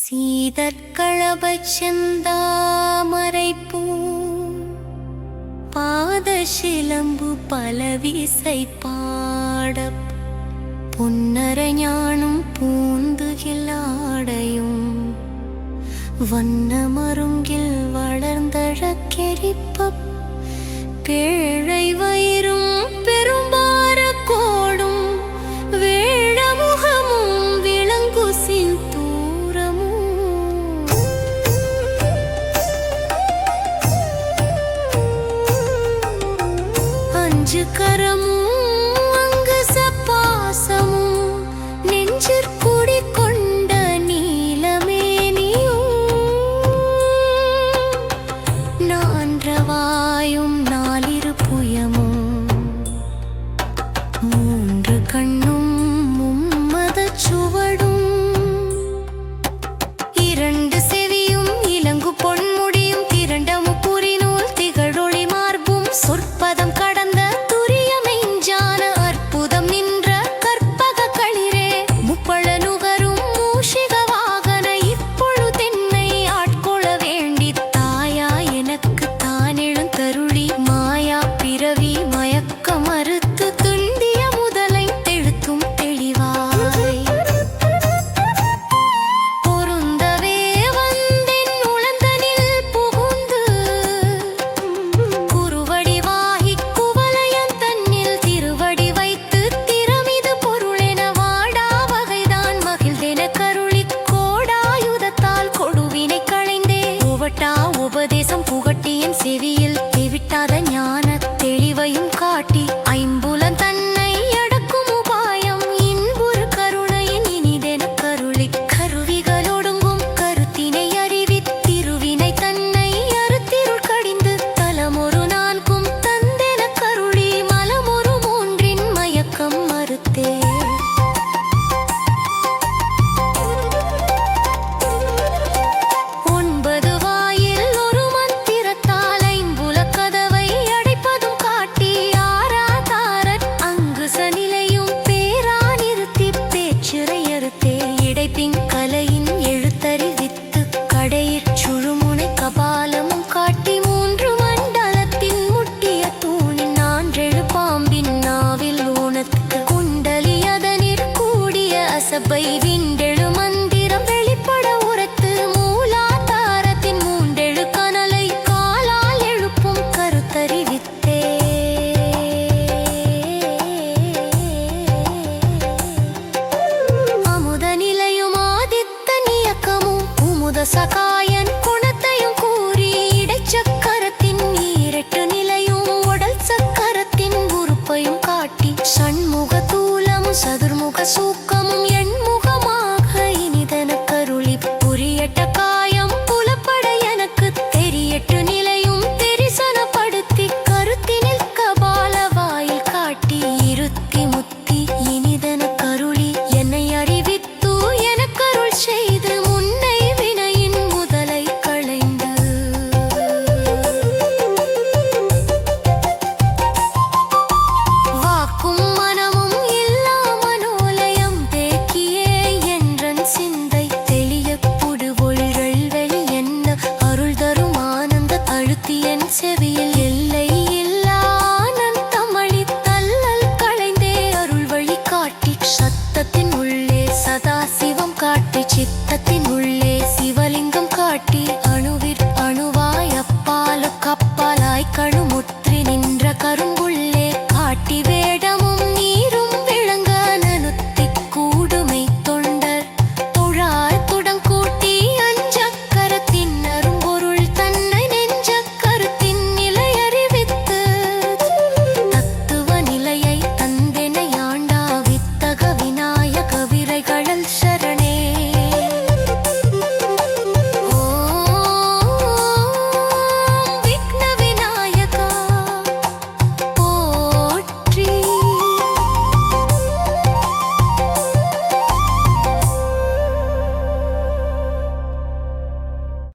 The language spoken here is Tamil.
சீதற்களபச் செந்தாமரைப்பூ பாதசிலம்பு பலவிசை பாடப் பொன்னரஞானும் பூந்துகிலாடையும் வண்ணமருங்கில் வளர்ந்தழக்கெரிப்பப் பேழை வயிறும் பெரும்பார கோடும் வேழமுகமும் விளங்குசின் தூரமும் அஞ்சு கரமும் அங்கு சப்பாசமும் நெஞ்சிற்குடி கொண்ட நீலமேனியும் நான்றவாயும் நாலிரு புயமும் மூன்று கண்ணும் மும்மதச் சுவடும் இரண்டு செவியும் இலங்கு பொன்முடியும் திரண்ட முப்புரிநூல் திகழொளி மார்பும் சொற்பதம் கடந்த துரியமெஞ்ஞான அற்புதம் நின்ற கற்பக களிரே முப்பழ நுகரும் மூஷிக வாகன இப்பொழுதென்னை ஆட்கொள்ள வேண்டி தாயா எனக்கு தானெழுந்தருளி மாயா பிறவி மயக்க மறுத்து துண்டிய முதலை தெழுத்தும் தெளிவாய் பொருந்தவே வந்தென் உளந்தனில் புகுந்து குருவடிவாகிக் குவலயன் தன்னில் திருவடி வைத்து திறமிது பொருளென வாடா வகைதான் மகிழ்ந்தென கருளிக் கோடாயுதத்தால் கொடுவினை களைந்தே உவட்டா உபதேசம் புகட்டியன் செவியில் தெவிட்டாத ஞான தெளிவையும் காட்டி ஐம்புலன் தன்னை அடக்கும் உபாயம் இன்புறு கருணையின் இனிதென கருளிக் கருவிகளொடுங்கும் கருத்தினை அறிவித் திருவினை தன்னை அறுத்திருள் கடிந்து தலமொரு நான்கும் தந்தென கருளி மலமொரு மூன்றின் மயக்கம் மறுத்தே ஒன்பது வாயில் ஒரு மந்திரத்தால் ஐம்புலக் கதவை அடைப்பதும் காட்டி ஆராதாரற் அங்கு சநிலையும் பேரா நிறுத்திப் பேச்சிறை அறுத்தே இடைப்பின் கலையின் எழுத்தறிவித்து கடையிற் சுழுமுனை கபாலமும் காட்டி மூன்று மண்டலத்தின் முட்டிய தூணின் நான்றெழு பாம்பின் நாவில் ஊனத்து குண்டலி அதனிற் கூடிய அசபை விண்டெழு மந்திரம் வெளிப்பட உரத்து மூலாதாரத்தின் மூன்றெழு கனலை காலால் எழுப்பும் கருத்தறிவித்தே அமுத நிலையும் ஆதித்த நியக்கமும் உமுத சகாயன் குணத்தையும் கூறி இடைச்சக்கரத்தின் ஈரெட்டு நிலையும் உடல் சக்கரத்தின் உறுப்பையும் காட்டி சண்முக தூலமும் சதுர்முக சூக்கமும் எண்முகமாக இனிதென கருளி புரியட்ட காயம் புலப்பட எனக்கு தெரியட்டு நிலையும் தெரிசனப்படுத்தி கருத்தினில் கபால வாயில் காட்டி இருத்தி முத்தி இனிதென கருளி என்னை அறிவித்து எனக்கருள் செய்து முன்னை வினையின் முதலை களைந்து வாக்கும் மனமும் இல்லா மனோலயம் தேக்கியே என்றன் சிந்தை தெளியப் புடுவொழிகள் வெளி என்ன அருள் தரும் ஆனந்த அழுத்தியன் செவியில் எல்லை இல்லா ஆனந்தமளித் தள்ளல் களைந்தே அருள் வழி காட்டி சத்தத்தின் உள்ளே சதா சிவம் காட்டி சித்தத்தின் உள்ளே சிவலிங்கம் காட்டி அணுவே